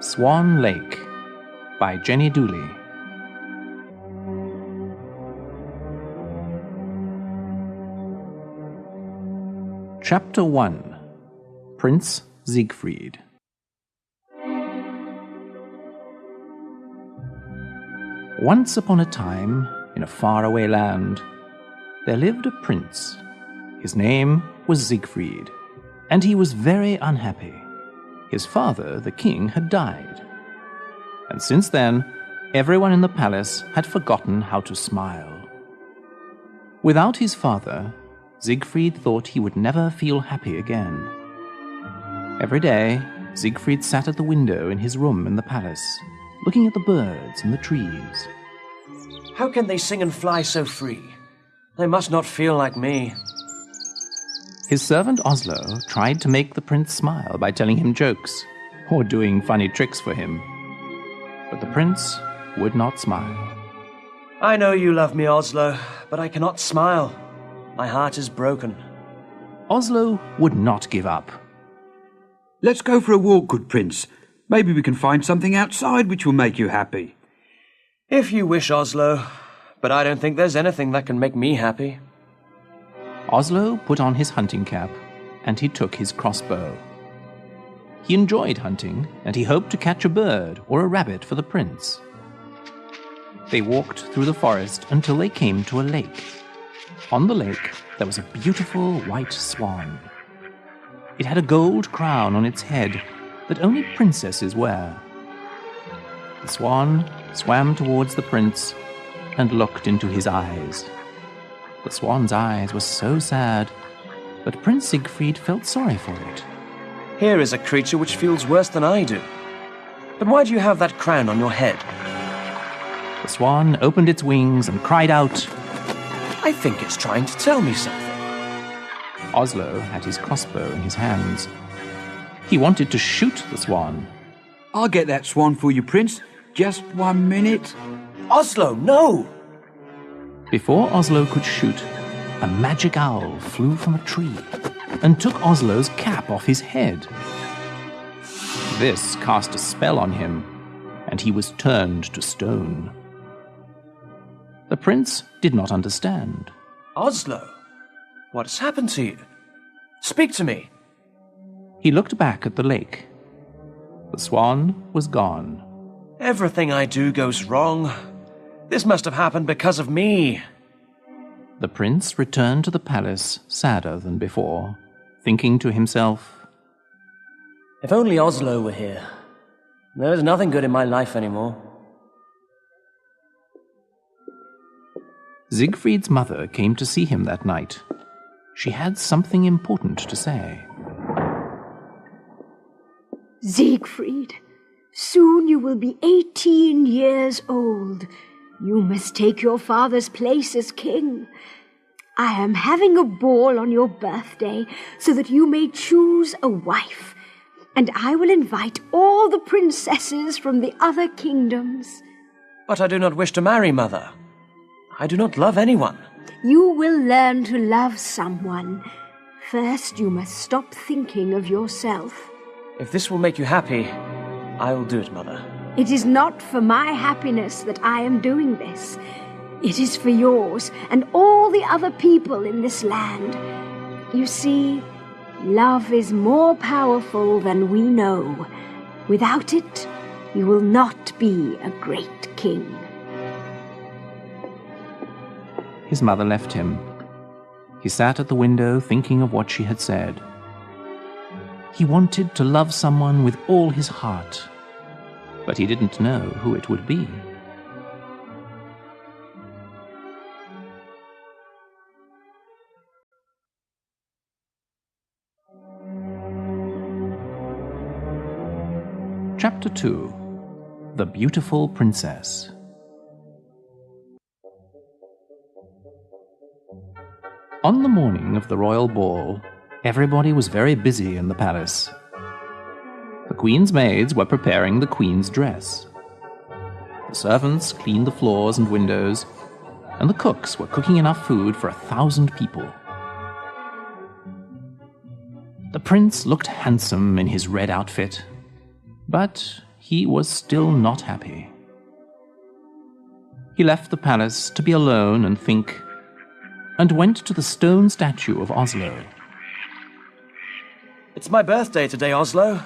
Swan Lake by Jenny Dooley. Chapter 1. Prince Siegfried. Once upon a time, in a faraway land, there lived a prince. His name was Siegfried, and he was very unhappy. His father, the king, had died. And since then, everyone in the palace had forgotten how to smile. Without his father, Siegfried thought he would never feel happy again. Every day, Siegfried sat at the window in his room in the palace, looking at the birds and the trees. How can they sing and fly so free? They must not feel like me. His servant Oslo tried to make the prince smile by telling him jokes or doing funny tricks for him. But the prince would not smile. I know you love me, Oslo, but I cannot smile. My heart is broken. Oslo would not give up. Let's go for a walk, good prince. Maybe we can find something outside which will make you happy. If you wish, Oslo, but I don't think there's anything that can make me happy. Oslo put on his hunting cap, and he took his crossbow. He enjoyed hunting, and he hoped to catch a bird or a rabbit for the prince. They walked through the forest until they came to a lake. On the lake, there was a beautiful white swan. It had a gold crown on its head that only princesses wear. The swan swam towards the prince and looked into his eyes. The swan's eyes were so sad, but Prince Siegfried felt sorry for it. Here is a creature which feels worse than I do. But why do you have that crown on your head? The swan opened its wings and cried out, I think it's trying to tell me something. Oslo had his crossbow in his hands. He wanted to shoot the swan. I'll get that swan for you, prince. Just 1 minute. Oslo, no! Before Oslo could shoot, a magic owl flew from a tree and took Oslo's cap off his head. This cast a spell on him, and he was turned to stone. The prince did not understand. Oslo, what has happened to you? Speak to me. He looked back at the lake. The swan was gone. Everything I do goes wrong. This must have happened because of me. The prince returned to the palace sadder than before, thinking to himself, If only Oslo were here. There is nothing good in my life anymore. Siegfried's mother came to see him that night. She had something important to say. Siegfried, soon you will be 18 years old. You must take your father's place as king. I am having a ball on your birthday so that you may choose a wife, and I will invite all the princesses from the other kingdoms. But I do not wish to marry, Mother. I do not love anyone. You will learn to love someone. First, you must stop thinking of yourself. If this will make you happy, I will do it, Mother. It is not for my happiness that I am doing this. It is for yours and all the other people in this land. You see, love is more powerful than we know. Without it, you will not be a great king. His mother left him. He sat at the window thinking of what she had said. He wanted to love someone with all his heart, but he didn't know who it would be. Chapter 2. The Beautiful Princess. On the morning of the royal ball, everybody was very busy in the palace. The queen's maids were preparing the queen's dress. The servants cleaned the floors and windows, and the cooks were cooking enough food for 1,000 people. The prince looked handsome in his red outfit, but he was still not happy. He left the palace to be alone and think, and went to the stone statue of Oslo. It's my birthday today, Oslo.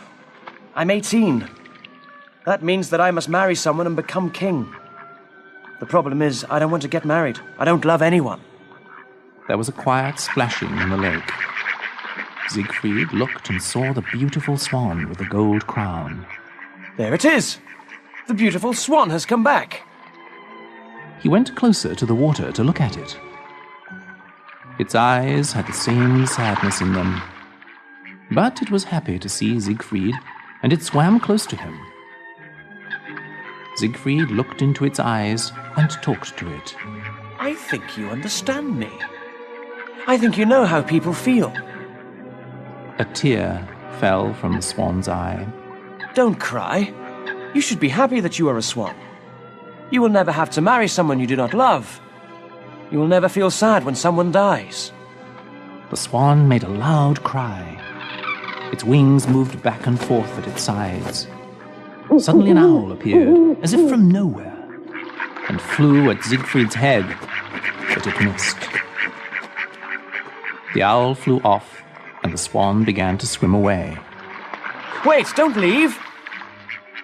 I'm 18. That means that I must marry someone and become king. The problem is, I don't want to get married. I don't love anyone. There was a quiet splashing in the lake. Siegfried looked and saw the beautiful swan with the gold crown. There it is! The beautiful swan has come back. He went closer to the water to look at it. Its eyes had the same sadness in them. But it was happy to see Siegfried, and it swam close to him. Siegfried looked into its eyes and talked to it. I think you understand me. I think you know how people feel. A tear fell from the swan's eye. Don't cry. You should be happy that you are a swan. You will never have to marry someone you do not love. You will never feel sad when someone dies. The swan made a loud cry. Its wings moved back and forth at its sides. Suddenly an owl appeared, as if from nowhere, and flew at Siegfried's head, but it missed. The owl flew off, and the swan began to swim away. Wait, don't leave!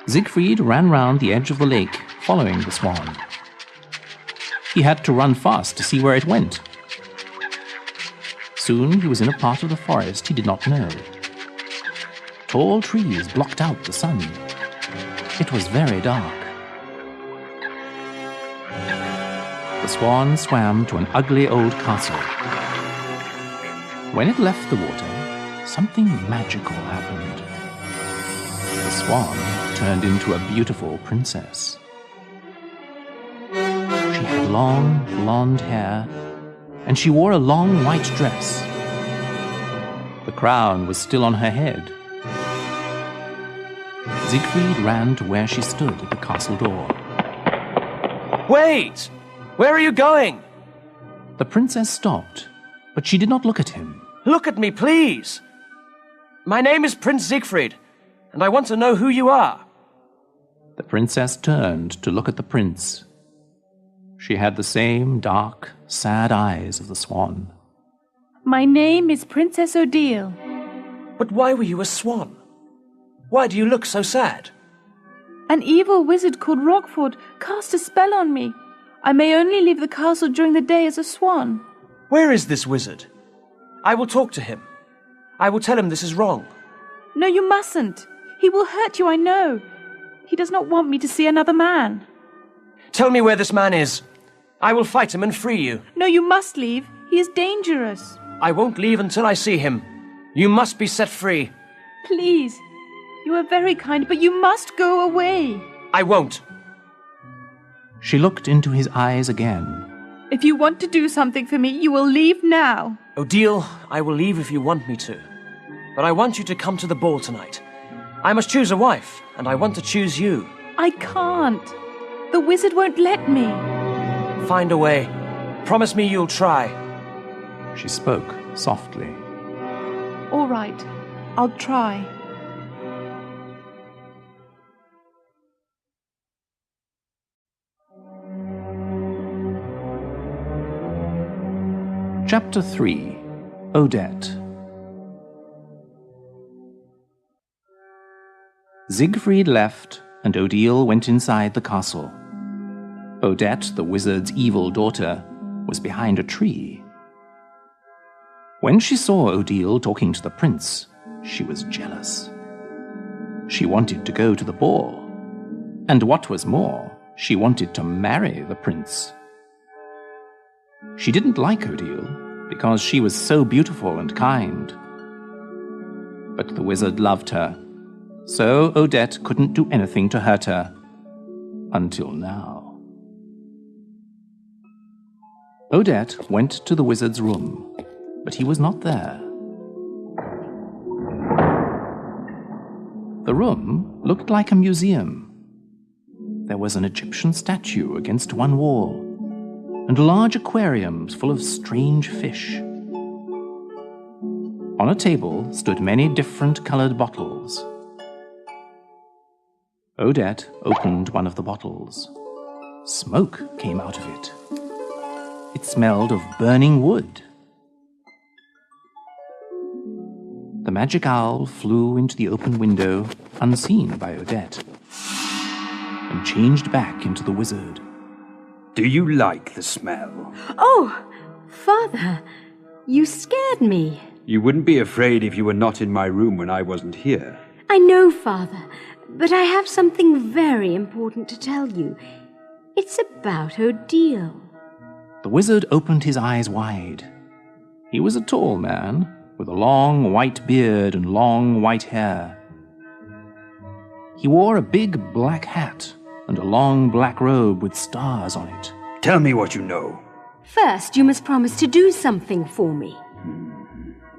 Siegfried ran round the edge of the lake, following the swan. He had to run fast to see where it went. Soon he was in a part of the forest he did not know. Tall trees blocked out the sun. It was very dark. The swan swam to an ugly old castle. When it left the water, something magical happened. The swan turned into a beautiful princess. She had long, blonde hair, and she wore a long white dress. The crown was still on her head. Siegfried ran to where she stood at the castle door. Wait! Where are you going? The princess stopped, but she did not look at him. Look at me, please! My name is Prince Siegfried, and I want to know who you are. The princess turned to look at the prince. She had the same dark, sad eyes of the swan. My name is Princess Odile. But why were you a swan? Why do you look so sad? An evil wizard called Rockford cast a spell on me. I may only leave the castle during the day as a swan. Where is this wizard? I will talk to him. I will tell him this is wrong. No, you mustn't. He will hurt you, I know. He does not want me to see another man. Tell me where this man is. I will fight him and free you. No, you must leave. He is dangerous. I won't leave until I see him. You must be set free. Please. You are very kind, but you must go away. I won't. She looked into his eyes again. If you want to do something for me, you will leave now. Odile, I will leave if you want me to. But I want you to come to the ball tonight. I must choose a wife, and I want to choose you. I can't. The wizard won't let me. Find a way. Promise me you'll try. She spoke softly. All right. I'll try. Chapter 3. Odette. Siegfried left, and Odile went inside the castle. Odette, the wizard's evil daughter, was behind a tree. When she saw Odile talking to the prince, she was jealous. She wanted to go to the ball, and what was more, she wanted to marry the prince. She didn't like Odile because she was so beautiful and kind. But the wizard loved her, so Odette couldn't do anything to hurt her, until now. Odette went to the wizard's room, but he was not there. The room looked like a museum. There was an Egyptian statue against one wall, and large aquariums full of strange fish. On a table stood many different colored bottles. Odette opened one of the bottles. Smoke came out of it. It smelled of burning wood. The magic owl flew into the open window, unseen by Odette, and changed back into the wizard. Do you like the smell? Oh, Father, you scared me. You wouldn't be afraid if you were not in my room when I wasn't here. I know, Father, but I have something very important to tell you. It's about Odile. The wizard opened his eyes wide. He was a tall man, with a long white beard and long white hair. He wore a big black hat and a long black robe with stars on it. Tell me what you know. First, you must promise to do something for me.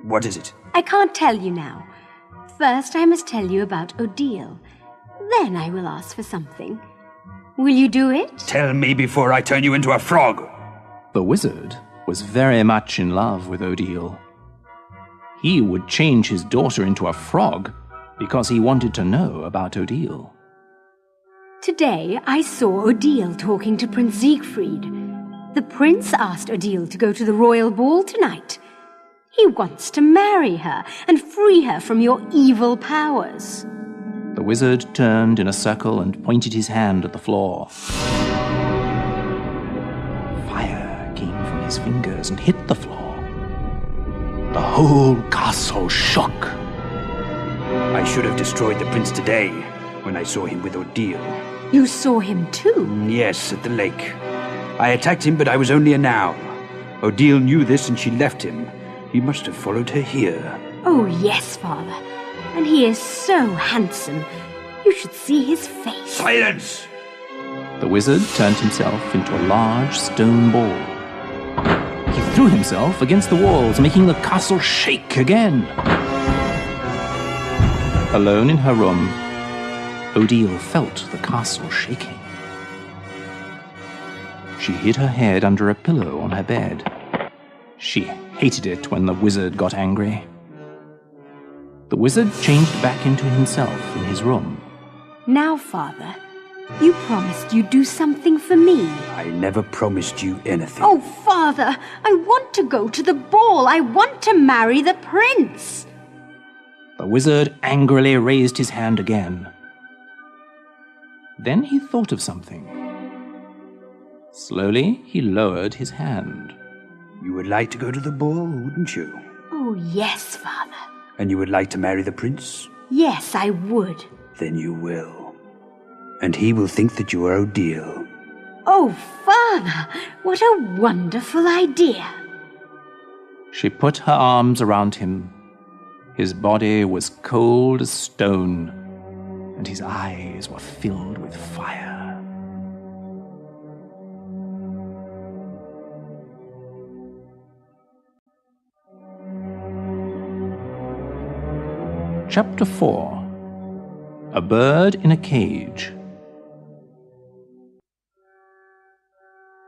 What is it? I can't tell you now. First, I must tell you about Odile. Then I will ask for something. Will you do it? Tell me before I turn you into a frog. The wizard was very much in love with Odile. He would change his daughter into a frog because he wanted to know about Odile. Today, I saw Odile talking to Prince Siegfried. The prince asked Odile to go to the royal ball tonight. He wants to marry her and free her from your evil powers. The wizard turned in a circle and pointed his hand at the floor. Fire came from his fingers and hit the floor. The whole castle shook. I should have destroyed the prince today when I saw him with Odile. You saw him too? Yes, at the lake. I attacked him, but I was only a noun. Odile knew this and she left him. He must have followed her here. Oh, yes, Father. And he is so handsome. You should see his face. Silence! The wizard turned himself into a large stone ball. He threw himself against the walls, making the castle shake again. Alone in her room, Odile felt the castle shaking. She hid her head under a pillow on her bed. She hated it when the wizard got angry. The wizard changed back into himself in his room. Now, Father, you promised you'd do something for me. I never promised you anything. Oh, Father, I want to go to the ball. I want to marry the prince. The wizard angrily raised his hand again. Then he thought of something. Slowly, he lowered his hand. You would like to go to the ball, wouldn't you? Oh, yes, Father. And you would like to marry the prince? Yes, I would. Then you will. And he will think that you are Odile. Oh, Father, what a wonderful idea. She put her arms around him. His body was cold as stone, and his eyes were filled with fire. Chapter 4. A Bird in a Cage.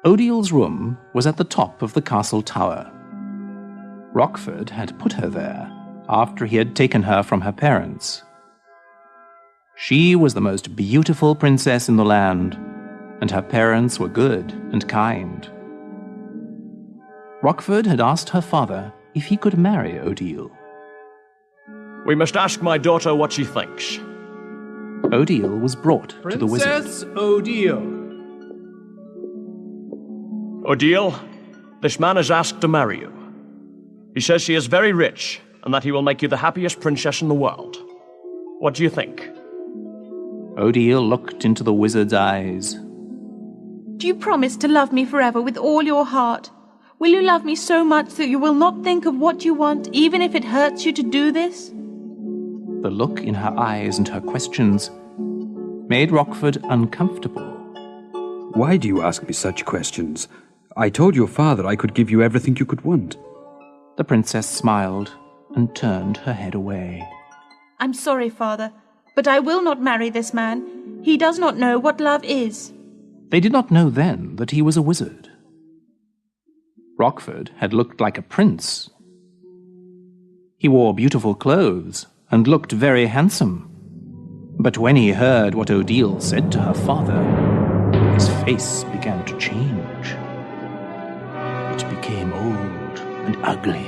Odile's room was at the top of the castle tower. Rockford had put her there after he had taken her from her parents. She was the most beautiful princess in the land, and her parents were good and kind. Rockford had asked her father if he could marry Odile. We must ask my daughter what she thinks. Odile was brought to the wizard. Princess Odile. Odile, this man has asked to marry you. He says she is very rich and that he will make you the happiest princess in the world. What do you think? Odile looked into the wizard's eyes. Do you promise to love me forever with all your heart? Will you love me so much that you will not think of what you want, even if it hurts you to do this? The look in her eyes and her questions made Rockford uncomfortable. Why do you ask me such questions? I told your father I could give you everything you could want. The princess smiled and turned her head away. I'm sorry, Father, but I will not marry this man. He does not know what love is. They did not know then that he was a wizard. Rockford had looked like a prince. He wore beautiful clothes and looked very handsome. But when he heard what Odile said to her father, his face began to change. It became old and ugly.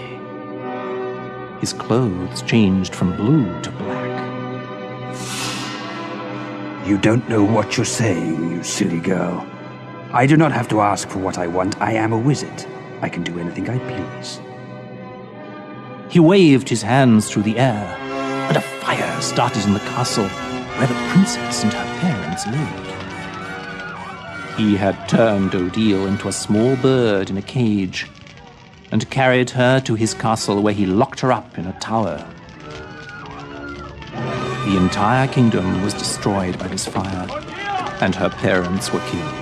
His clothes changed from blue to black. You don't know what you're saying, you silly girl. I do not have to ask for what I want. I am a wizard. I can do anything I please. He waved his hands through the air, and a fire started in the castle where the princess and her parents lived. He had turned Odile into a small bird in a cage and carried her to his castle where he locked her up in a tower. The entire kingdom was destroyed by this fire, and her parents were killed.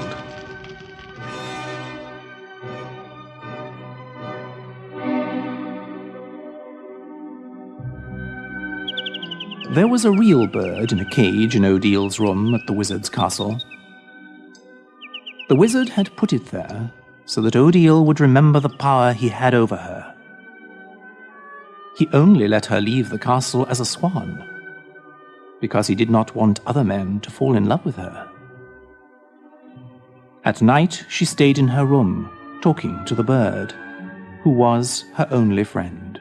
There was a real bird in a cage in Odile's room at the wizard's castle. The wizard had put it there so that Odile would remember the power he had over her. He only let her leave the castle as a swan, because he did not want other men to fall in love with her. At night, she stayed in her room, talking to the bird, who was her only friend.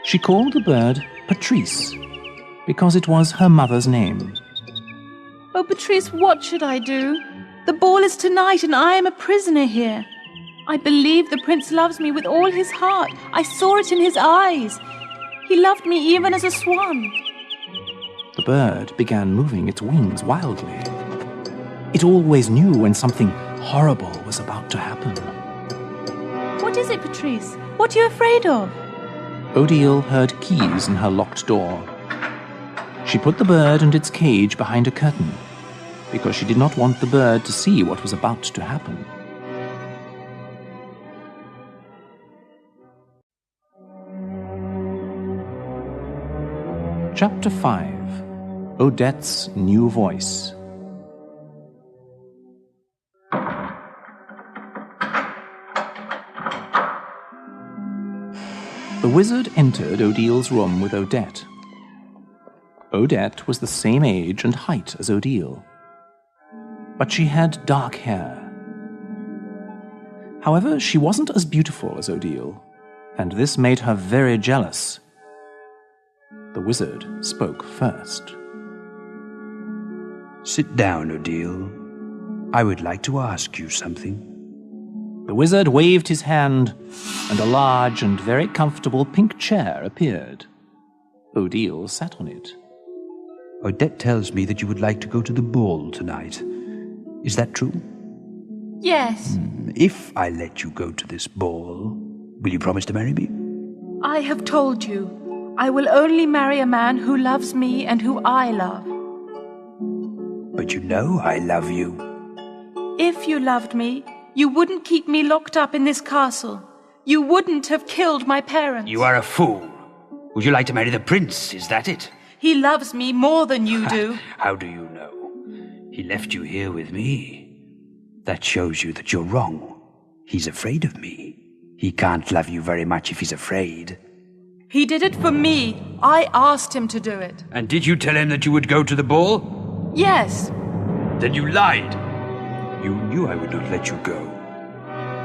She called the bird Patrice, because it was her mother's name. Oh, Patrice, what should I do? The ball is tonight, and I am a prisoner here. I believe the prince loves me with all his heart. I saw it in his eyes. He loved me even as a swan. The bird began moving its wings wildly. It always knew when something horrible was about to happen. What is it, Patrice? What are you afraid of? Odile heard keys in her locked door. She put the bird and its cage behind a curtain, because she did not want the bird to see what was about to happen. Chapter 5. Odette's New Voice. The wizard entered Odile's room with Odette. Odette was the same age and height as Odile, but she had dark hair. However, she wasn't as beautiful as Odile, and this made her very jealous. The wizard spoke first. Sit down, Odile. I would like to ask you something. The wizard waved his hand, and a large and very comfortable pink chair appeared. Odile sat on it. Odette tells me that you would like to go to the ball tonight. Is that true? Yes. If I let you go to this ball, will you promise to marry me? I have told you. I will only marry a man who loves me and who I love. But you know I love you. If you loved me, you wouldn't keep me locked up in this castle. You wouldn't have killed my parents. You are a fool. Would you like to marry the prince? Is that it? He loves me more than you do. How do you know? He left you here with me. That shows you that you're wrong. He's afraid of me. He can't love you very much if he's afraid. He did it for me. I asked him to do it. And did you tell him that you would go to the ball? Yes. Then you lied. You knew I would not let you go.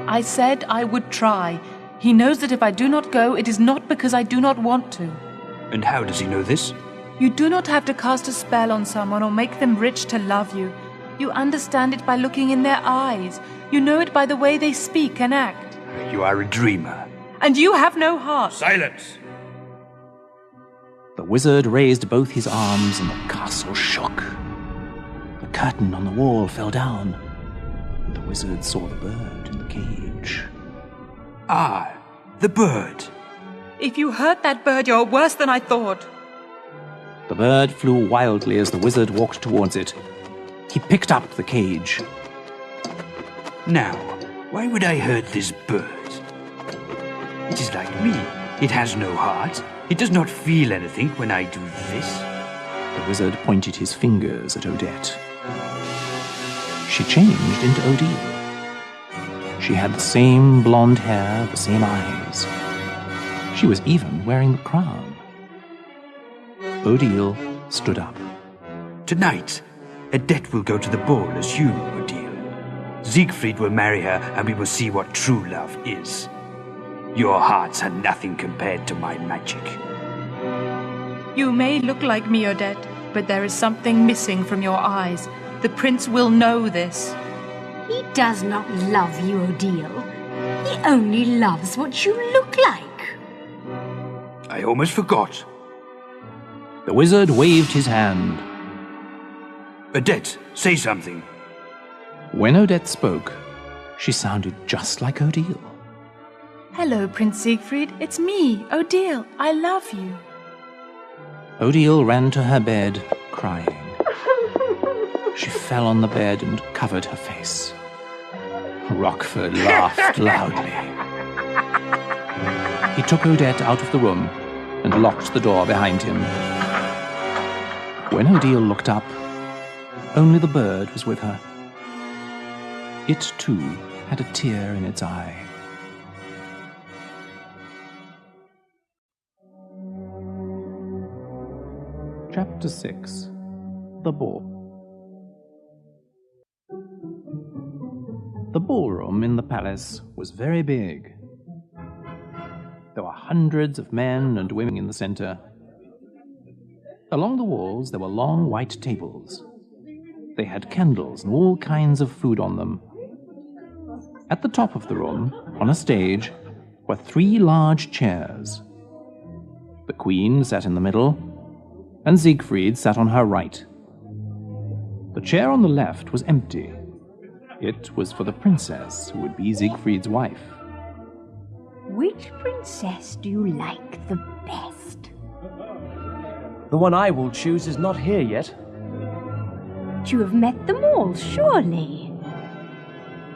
I said I would try. He knows that if I do not go, it is not because I do not want to. And how does he know this? You do not have to cast a spell on someone or make them rich to love you. You understand it by looking in their eyes. You know it by the way they speak and act. You are a dreamer. And you have no heart. Silence! The wizard raised both his arms and the castle shook. The curtain on the wall fell down, and the wizard saw the bird in the cage. Ah, the bird. If you hurt that bird, you're worse than I thought. The bird flew wildly as the wizard walked towards it. He picked up the cage. Now, why would I hurt this bird? It is like me. It has no heart. It does not feel anything when I do this. The wizard pointed his fingers at Odette. She changed into Odile. She had the same blonde hair, the same eyes. She was even wearing the crown. Odile stood up. Tonight, Odette will go to the ball as you, Odile. Siegfried will marry her, and we will see what true love is. Your hearts are nothing compared to my magic. You may look like me, Odette, but there is something missing from your eyes. The prince will know this. He does not love you, Odile. He only loves what you look like. I almost forgot. The wizard waved his hand. Odette, say something. When Odette spoke, she sounded just like Odile. Hello, Prince Siegfried. It's me, Odile. I love you. Odile ran to her bed, crying. She fell on the bed and covered her face. Rockford laughed loudly. He took Odette out of the room and locked the door behind him. When Odile looked up, only the bird was with her. It, too, had a tear in its eye. Chapter 6. The Ball. The ballroom in the palace was very big. There were hundreds of men and women in the center. Along the walls there were long white tables. They had candles and all kinds of food on them. At the top of the room, on a stage, were 3 large chairs. The queen sat in the middle, and Siegfried sat on her right. The chair on the left was empty. It was for the princess, who would be Siegfried's wife. Which princess do you like the best? The one I will choose is not here yet. You have met them all, surely.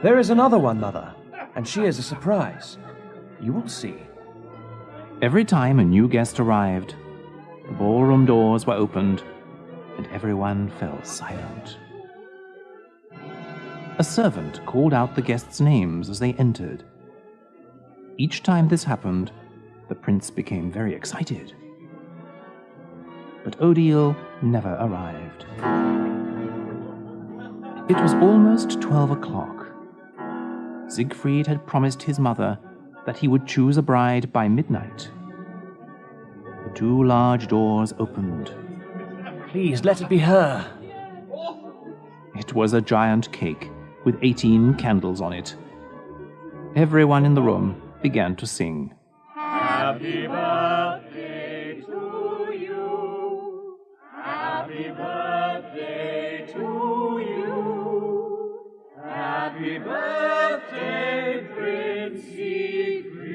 There is another one, Mother, and she is a surprise. You will see. Every time a new guest arrived, the ballroom doors were opened, and everyone fell silent. A servant called out the guests' names as they entered. Each time this happened, the prince became very excited. But Odile never arrived. It was almost 12 o'clock. Siegfried had promised his mother that he would choose a bride by midnight. The 2 large doors opened. Please, let it be her. It was a giant cake with 18 candles on it. Everyone in the room began to sing. Happy birthday to you. Happy birthday to you. Happy birthday, Prince Siegfried.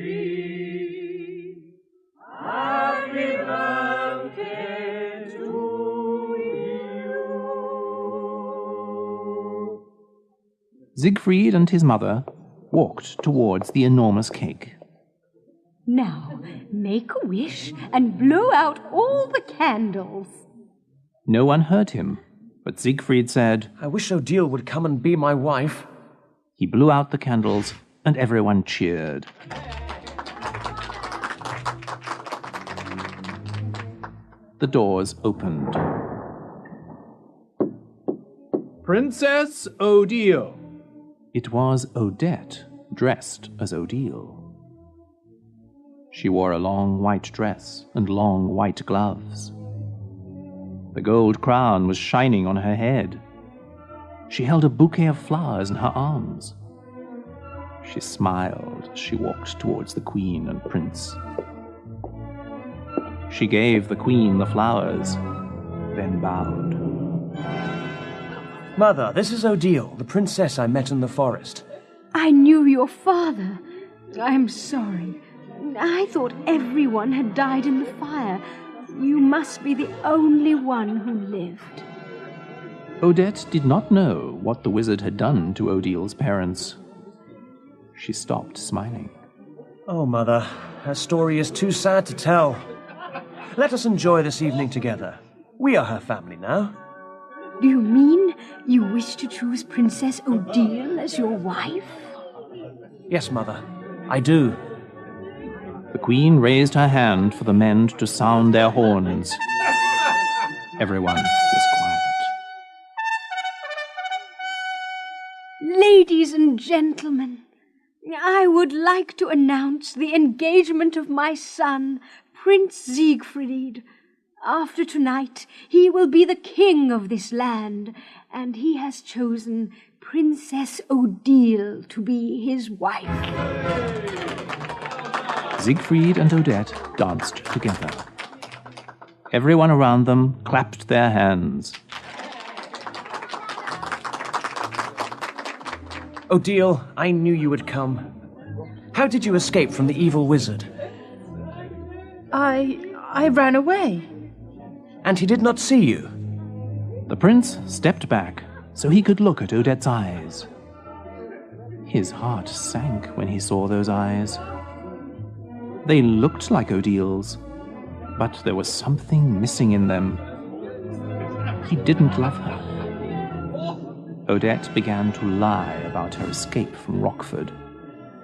Happy birthday to you. Siegfried and his mother walked towards the enormous cake. Now, make a wish and blow out all the candles. No one heard him, but Siegfried said, I wish Odile would come and be my wife. He blew out the candles, and everyone cheered. The doors opened. Princess Odile. It was Odette, dressed as Odile. She wore a long white dress and long white gloves. The gold crown was shining on her head. She held a bouquet of flowers in her arms. She smiled as she walked towards the queen and prince. She gave the queen the flowers, then bowed. Mother, this is Odile, the princess I met in the forest. I knew your father. I am sorry. I thought everyone had died in the fire. You must be the only one who lived. Odette did not know what the wizard had done to Odile's parents. She stopped smiling. Oh, Mother, her story is too sad to tell. Let us enjoy this evening together. We are her family now. Do you mean you wish to choose Princess Odile as your wife? Yes, Mother, I do. The queen raised her hand for the men to sound their horns. Everyone was quiet. Ladies and gentlemen, I would like to announce the engagement of my son, Prince Siegfried. After tonight, he will be the king of this land, and he has chosen Princess Odile to be his wife. Siegfried and Odette danced together. Everyone around them clapped their hands. Odile, I knew you would come. How did you escape from the evil wizard? I ran away. And he did not see you? The prince stepped back so he could look at Odette's eyes. His heart sank when he saw those eyes. They looked like Odile's, but there was something missing in them. He didn't love her. Odette began to lie about her escape from Rockford.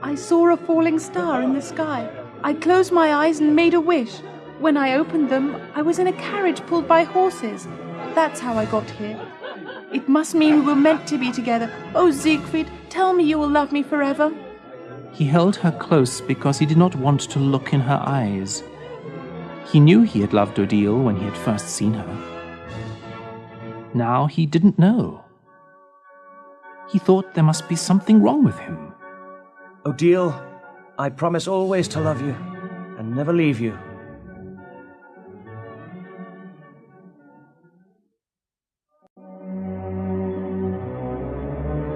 I saw a falling star in the sky. I closed my eyes and made a wish. When I opened them, I was in a carriage pulled by horses. That's how I got here. It must mean we were meant to be together. Oh, Siegfried, tell me you will love me forever. He held her close because he did not want to look in her eyes. He knew he had loved Odile when he had first seen her. Now he didn't know. He thought there must be something wrong with him. Odile, I promise always to love you and never leave you.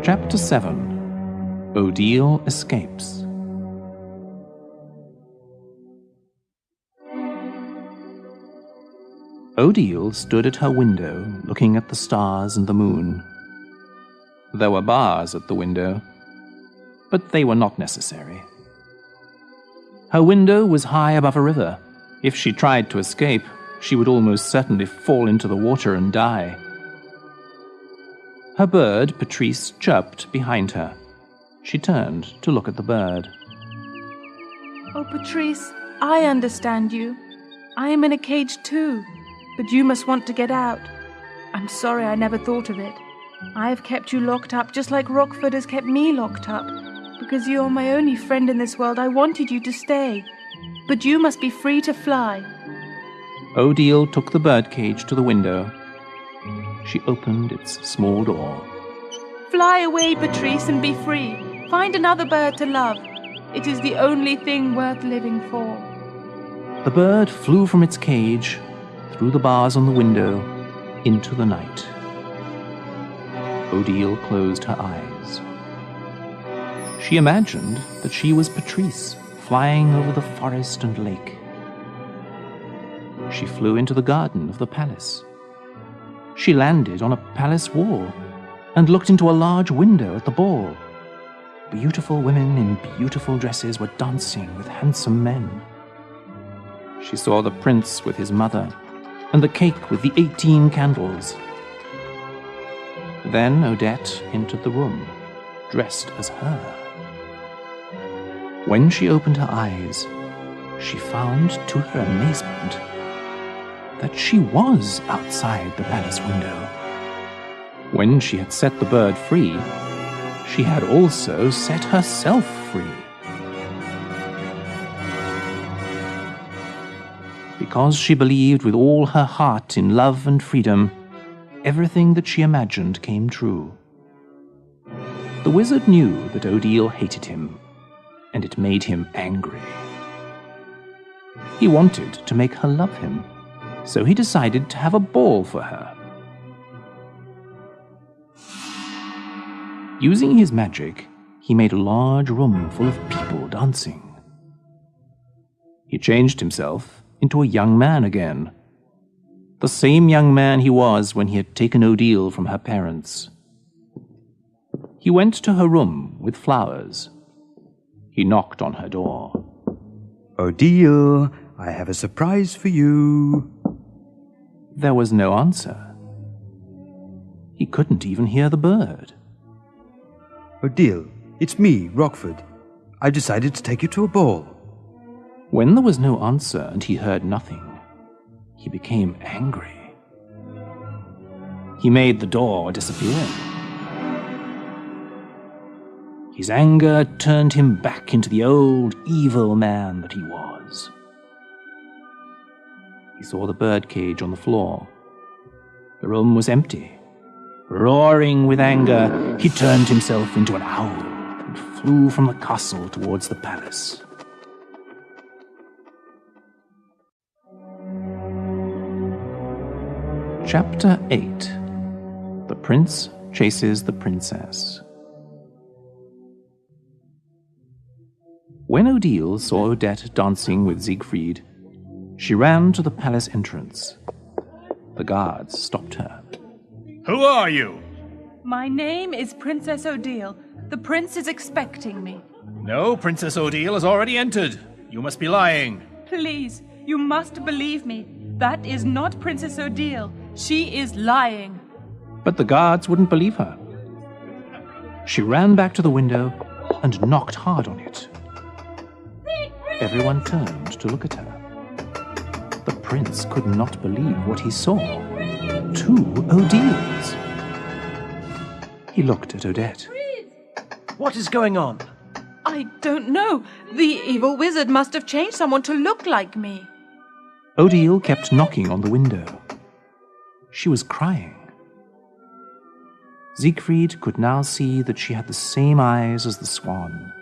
Chapter 7. Odile Escapes. Odile stood at her window, looking at the stars and the moon. There were bars at the window, but they were not necessary. Her window was high above a river. If she tried to escape, she would almost certainly fall into the water and die. Her bird, Patrice, chirped behind her. She turned to look at the bird. Oh, Patrice, I understand you. I am in a cage too, but you must want to get out. I'm sorry I never thought of it. I have kept you locked up just like Rockford has kept me locked up. Because you are my only friend in this world, I wanted you to stay. But you must be free to fly. Odile took the birdcage to the window. She opened its small door. Fly away, Patrice, and be free. Find another bird to love. It is the only thing worth living for. The bird flew from its cage, through the bars on the window, into the night. Odile closed her eyes. She imagined that she was Patrice, flying over the forest and lake. She flew into the garden of the palace. She landed on a palace wall and looked into a large window at the ball. Beautiful women in beautiful dresses were dancing with handsome men. She saw the prince with his mother and the cake with the 18 candles. Then Odette entered the room, dressed as her. When she opened her eyes, she found, to her amazement, that she was outside the palace window. When she had set the bird free, she had also set herself free. Because she believed with all her heart in love and freedom, everything that she imagined came true. The wizard knew that Odile hated him, and it made him angry. He wanted to make her love him, so he decided to have a ball for her. Using his magic, he made a large room full of people dancing. He changed himself into a young man again, the same young man he was when he had taken Odile from her parents. He went to her room with flowers. He knocked on her door. Odile, I have a surprise for you. There was no answer. He couldn't even hear the bird. Odile, it's me, Rockford. I've decided to take you to a ball. When there was no answer and he heard nothing, he became angry. He made the door disappear. His anger turned him back into the old evil man that he was. He saw the birdcage on the floor. The room was empty. Roaring with anger, he turned himself into an owl and flew from the castle towards the palace. Chapter 8. The Prince Chases the Princess. When Odile saw Odette dancing with Siegfried, she ran to the palace entrance. The guards stopped her. Who are you? My name is Princess Odile. The prince is expecting me. No, Princess Odile has already entered. You must be lying. Please, you must believe me. That is not Princess Odile. She is lying. But the guards wouldn't believe her. She ran back to the window and knocked hard on it. Everyone turned to look at her. The prince could not believe what he saw. 2 Odiles. He looked at Odette. What is going on? I don't know. The evil wizard must have changed someone to look like me. Odile kept knocking on the window. She was crying. Siegfried could now see that she had the same eyes as the swan.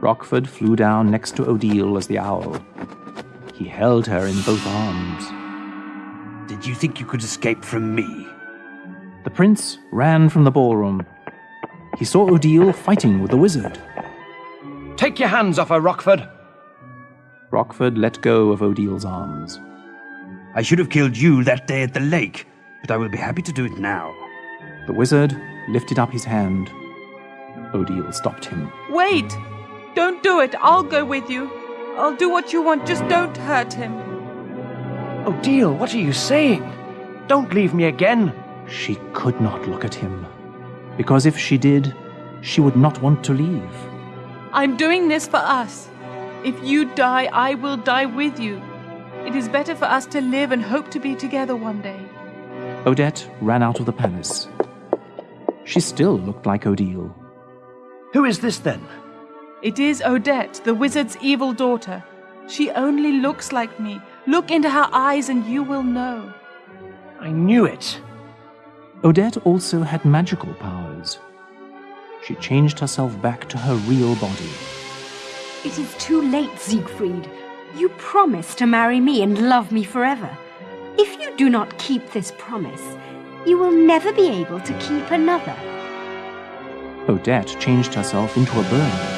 Rockford flew down next to Odile as the owl. He held her in both arms. Did you think you could escape from me? The prince ran from the ballroom. He saw Odile fighting with the wizard. Take your hands off her, Rockford. Rockford let go of Odile's arms. I should have killed you that day at the lake, but I will be happy to do it now. The wizard lifted up his hand. Odile stopped him. Wait! Don't do it. I'll go with you. I'll do what you want. Just don't hurt him. Odile, what are you saying? Don't leave me again. She could not look at him, because if she did, she would not want to leave. I'm doing this for us. If you die, I will die with you. It is better for us to live and hope to be together one day. Odette ran out of the palace. She still looked like Odile. Who is this then? It is Odette, the wizard's evil daughter. She only looks like me. Look into her eyes and you will know. I knew it. Odette also had magical powers. She changed herself back to her real body. It is too late, Siegfried. You promised to marry me and love me forever. If you do not keep this promise, you will never be able to keep another. Odette changed herself into a bird.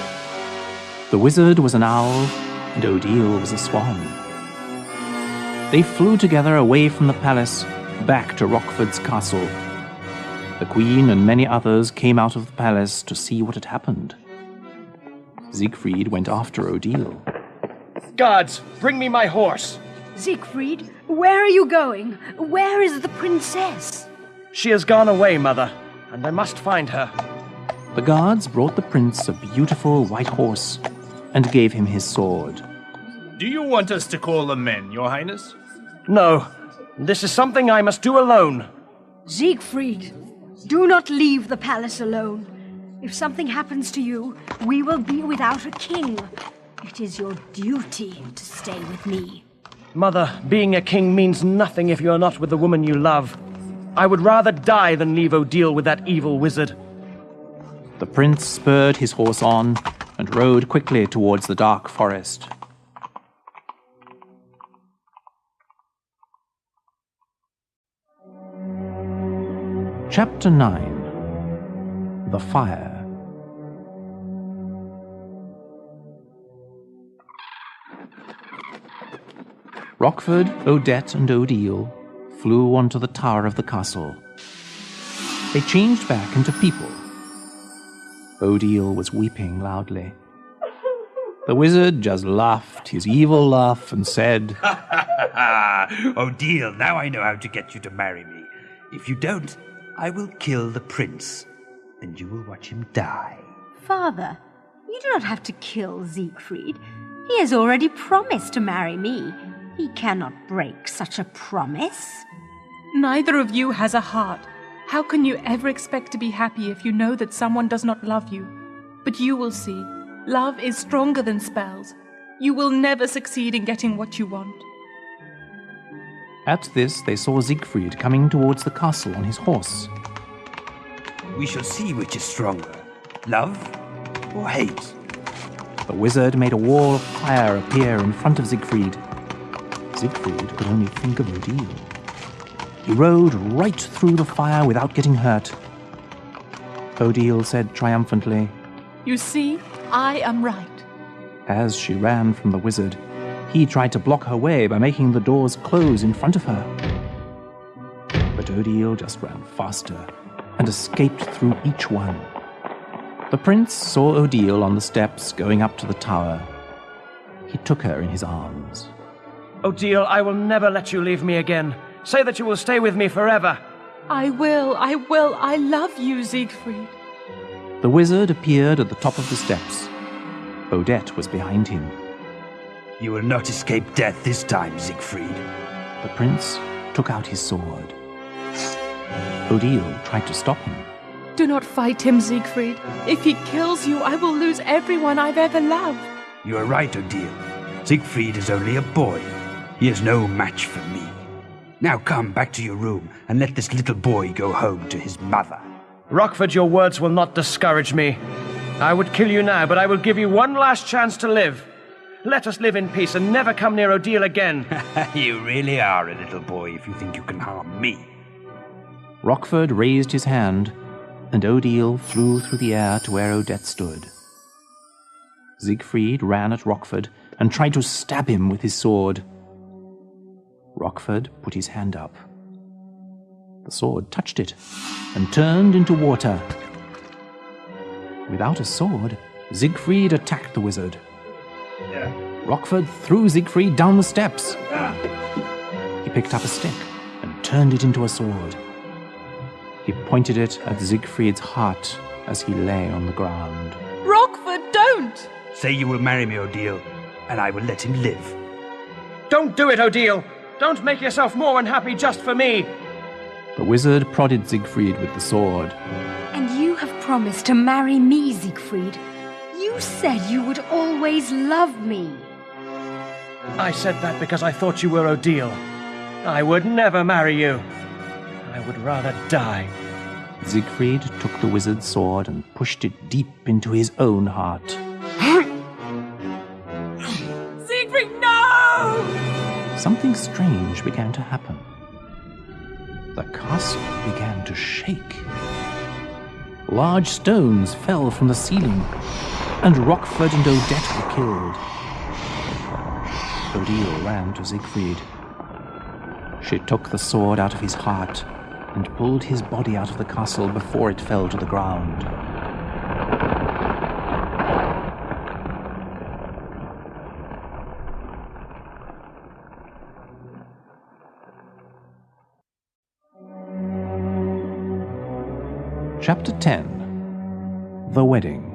The wizard was an owl, and Odile was a swan. They flew together away from the palace, back to Rockford's castle. The queen and many others came out of the palace to see what had happened. Siegfried went after Odile. Guards, bring me my horse. Siegfried, where are you going? Where is the princess? She has gone away, Mother, and I must find her. The guards brought the prince a beautiful white horse and gave him his sword. Do you want us to call the men, Your Highness? No, this is something I must do alone. Siegfried, do not leave the palace alone. If something happens to you, we will be without a king. It is your duty to stay with me. Mother, being a king means nothing if you're not with the woman you love. I would rather die than leave Odile with that evil wizard. The prince spurred his horse on and rode quickly towards the dark forest. Chapter 9. The Fire. Rockford, Odette, and Odile flew onto the tower of the castle. They changed back into people. Odile was weeping loudly. The wizard just laughed his evil laugh and said, Odile, now I know how to get you to marry me. If you don't, I will kill the prince, and you will watch him die. Father, you do not have to kill Siegfried. He has already promised to marry me. He cannot break such a promise. Neither of you has a heart. How can you ever expect to be happy if you know that someone does not love you? But you will see. Love is stronger than spells. You will never succeed in getting what you want. At this, they saw Siegfried coming towards the castle on his horse. We shall see which is stronger, love or hate. The wizard made a wall of fire appear in front of Siegfried. Siegfried could only think of Odile. He rode right through the fire without getting hurt. Odile said triumphantly, You see, I am right. As she ran from the wizard, he tried to block her way by making the doors close in front of her. But Odile just ran faster and escaped through each one. The prince saw Odile on the steps going up to the tower. He took her in his arms. Odile, I will never let you leave me again. Say that you will stay with me forever. I will. I love you, Siegfried. The wizard appeared at the top of the steps. Odette was behind him. You will not escape death this time, Siegfried. The prince took out his sword. Odile tried to stop him. Do not fight him, Siegfried. If he kills you, I will lose everyone I've ever loved. You are right, Odile. Siegfried is only a boy. He is no match for me. Now come back to your room and let this little boy go home to his mother. Rockford, your words will not discourage me. I would kill you now, but I will give you one last chance to live. Let us live in peace and never come near Odile again. You really are a little boy if you think you can harm me. Rockford raised his hand, and Odile flew through the air to where Odette stood. Siegfried ran at Rockford and tried to stab him with his sword. Rockford put his hand up. The sword touched it and turned into water. Without a sword, Siegfried attacked the wizard. Rockford threw Siegfried down the steps. He picked up a stick and turned it into a sword. He pointed it at Siegfried's heart as he lay on the ground. Rockford, don't! Say you will marry me, Odile, and I will let him live. Don't do it, Odile! Don't make yourself more unhappy just for me! The wizard prodded Siegfried with the sword. And you have promised to marry me, Siegfried. You said you would always love me. I said that because I thought you were Odile. I would never marry you. I would rather die. Siegfried took the wizard's sword and pushed it deep into his own heart. Siegfried, no! Something strange began to happen. The castle began to shake. Large stones fell from the ceiling, and Rockford and Odette were killed. Odile ran to Siegfried. She took the sword out of his heart and pulled his body out of the castle before it fell to the ground. Chapter 10. The Wedding.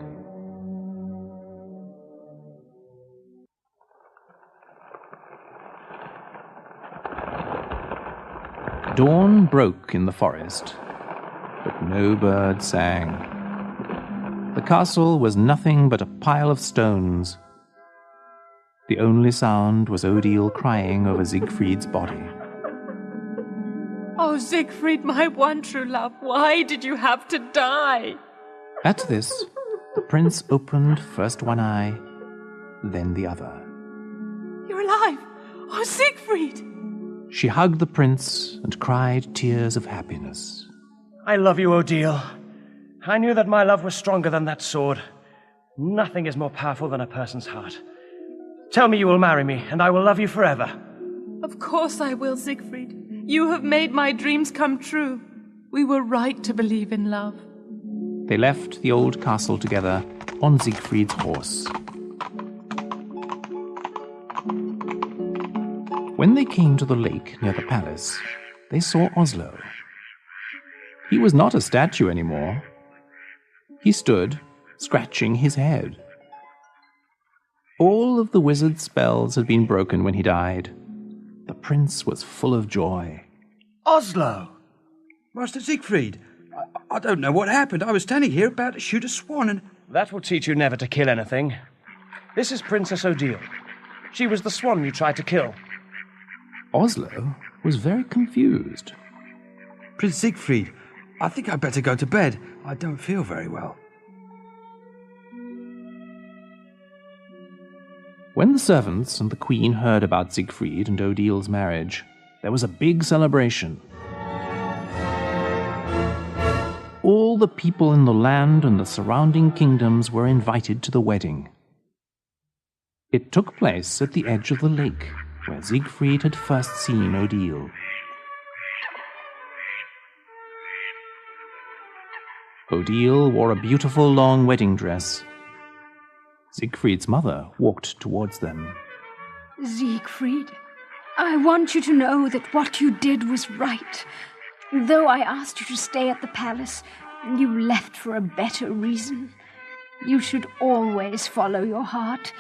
Dawn broke in the forest, but no bird sang. The castle was nothing but a pile of stones. The only sound was Odile crying over Siegfried's body. Oh, Siegfried, my one true love, why did you have to die? At this, the prince opened first one eye, then the other. You're alive! Oh, Siegfried! She hugged the prince and cried tears of happiness. I love you, Odile. I knew that my love was stronger than that sword. Nothing is more powerful than a person's heart. Tell me you will marry me, and I will love you forever. Of course I will, Siegfried. You have made my dreams come true. We were right to believe in love. They left the old castle together on Siegfried's horse. When they came to the lake near the palace, they saw Oslo. He was not a statue anymore. He stood, scratching his head. All of the wizard's spells had been broken when he died. The prince was full of joy. Oslo! Master Siegfried, I don't know what happened. I was standing here about to shoot a swan and... That will teach you never to kill anything. This is Princess Odile. She was the swan you tried to kill. Oslo was very confused. Prince Siegfried, I think I'd better go to bed. I don't feel very well. When the servants and the queen heard about Siegfried and Odile's marriage, there was a big celebration. All the people in the land and the surrounding kingdoms were invited to the wedding. It took place at the edge of the lake, where Siegfried had first seen Odile. Odile wore a beautiful long wedding dress. Siegfried's mother walked towards them. Siegfried, I want you to know that what you did was right. Though I asked you to stay at the palace, you left for a better reason. You should always follow your heart,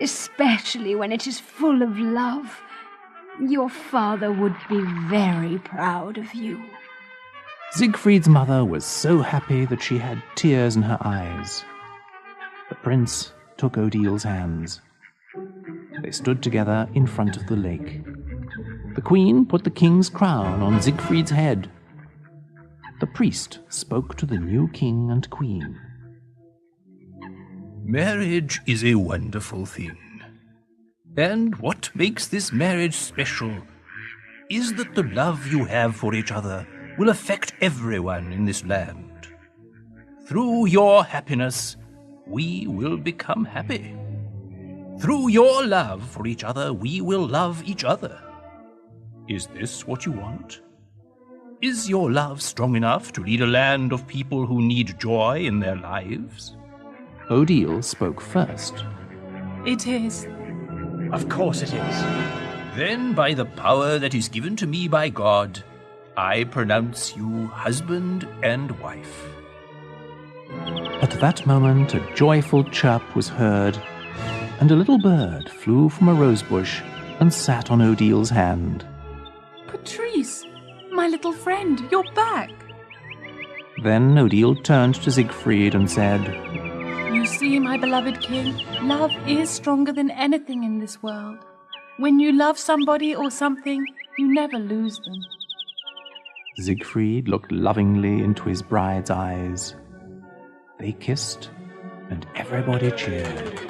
especially when it is full of love. Your father would be very proud of you. Siegfried's mother was so happy that she had tears in her eyes. The prince took Odile's hands. They stood together in front of the lake. The queen put the king's crown on Siegfried's head. The priest spoke to the new king and queen. Marriage is a wonderful thing. And what makes this marriage special is that the love you have for each other will affect everyone in this land. Through your happiness, we will become happy. Through your love for each other, we will love each other. Is this what you want? Is your love strong enough to lead a land of people who need joy in their lives? Odile spoke first. It is. Of course it is. Then, by the power that is given to me by God, I pronounce you husband and wife. At that moment, a joyful chirp was heard, and a little bird flew from a rosebush and sat on Odile's hand. Patrice, my little friend, you're back. Then Odile turned to Siegfried and said, You see, my beloved king, love is stronger than anything in this world. When you love somebody or something, you never lose them. Siegfried looked lovingly into his bride's eyes. They kissed, and everybody cheered.